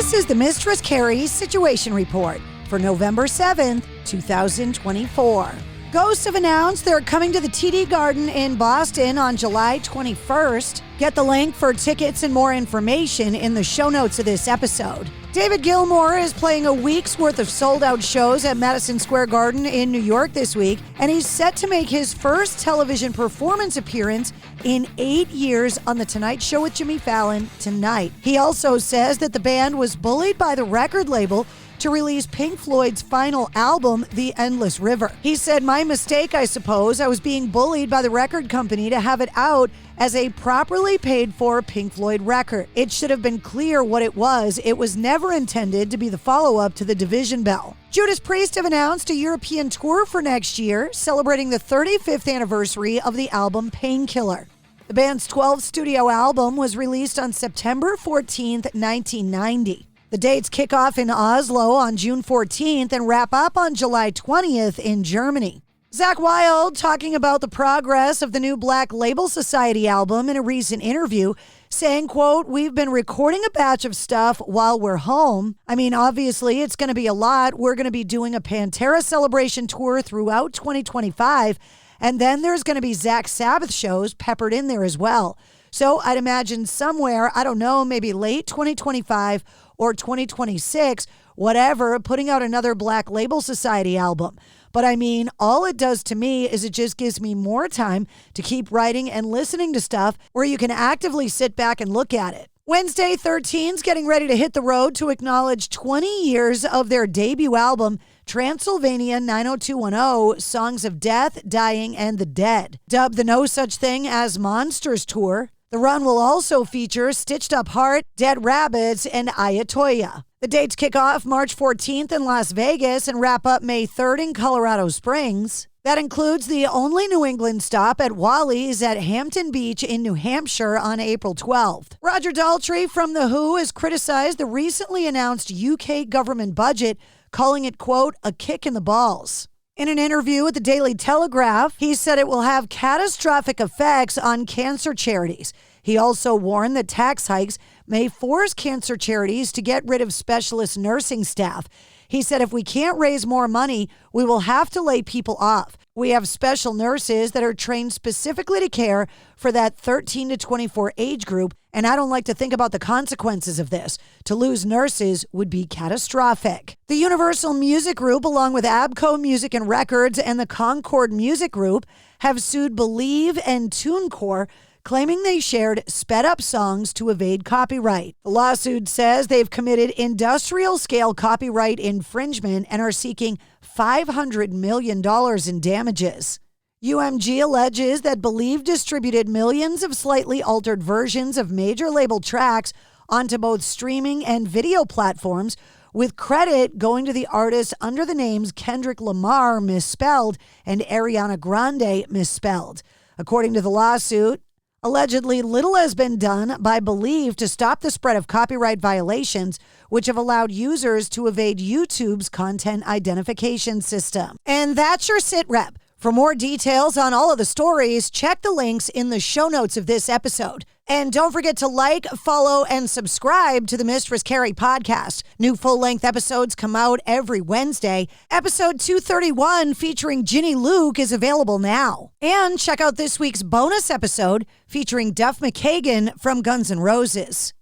This is the Mistress Carrie Situation Report for November 7th, 2024. Ghosts have announced they're coming to the TD Garden in Boston on July 21st. Get the link for tickets and more information in the show notes of this episode. David Gilmour is playing a week's worth of sold-out shows at Madison Square Garden in New York this week, and he's set to make his first television performance appearance in 8 years on The Tonight Show with Jimmy Fallon tonight. He also says that the band was bullied by the record label to release Pink Floyd's final album, The Endless River. He said, "My mistake, I suppose. I was being bullied by the record company to have it out as a properly paid for Pink Floyd record. It should have been clear what it was. It was never intended to be the follow-up to the Division Bell." Judas Priest have announced a European tour for next year, celebrating the 35th anniversary of the album Painkiller. The band's 12th studio album was released on September 14th, 1990. The dates kick off in Oslo on June 14th and wrap up on July 20th in Germany. Zakk Wylde talking about the progress of the new Black Label Society album in a recent interview, saying, quote, "We've been recording a batch of stuff while we're home. I mean, obviously, it's going to be a lot. We're going to be doing a Pantera celebration tour throughout 2025, and then there's going to be Zach Sabbath shows peppered in there as well. So I'd imagine somewhere, I don't know, maybe late 2025 or 2026, whatever, putting out another Black Label Society album. But I mean, all it does to me is it just gives me more time to keep writing and listening to stuff where you can actively sit back and look at it." Wednesday 13's getting ready to hit the road to acknowledge 20 years of their debut album, Transylvania 90210, Songs of Death, Dying, and the Dead. Dubbed the No Such Thing as Monsters Tour, the run will also feature Stitched Up Heart, Dead Rabbits, and Ayatoya. The dates kick off March 14th in Las Vegas and wrap up May 3rd in Colorado Springs. That includes the only New England stop at Wally's at Hampton Beach in New Hampshire on April 12th. Roger Daltrey from The Who has criticized the recently announced UK government budget, calling it, quote, "a kick in the balls." In an interview with the Daily Telegraph, he said it will have catastrophic effects on cancer charities. He also warned that tax hikes may force cancer charities to get rid of specialist nursing staff. He said, "If we can't raise more money, we will have to lay people off. We have special nurses that are trained specifically to care for that 13 to 24 age group, and I don't like to think about the consequences of this. To lose nurses would be catastrophic." The Universal Music Group, along with Abco Music and Records and the Concord Music Group, have sued Believe and TuneCore, claiming they shared sped-up songs to evade copyright. The lawsuit says they've committed industrial-scale copyright infringement and are seeking $500 million in damages. UMG alleges that Believe distributed millions of slightly altered versions of major label tracks onto both streaming and video platforms, with credit going to the artists under the names Kendrick Lamar, misspelled, and Ariana Grande, misspelled. According to the lawsuit, allegedly, little has been done by Believe to stop the spread of copyright violations, which have allowed users to evade YouTube's content identification system. And that's your sit rep. For more details on all of the stories, check the links in the show notes of this episode. And don't forget to like, follow, and subscribe to the Mistress Carrie Podcast. New full-length episodes come out every Wednesday. Episode 231 featuring Ginny Luke is available now. And check out this week's bonus episode featuring Duff McKagan from Guns N' Roses.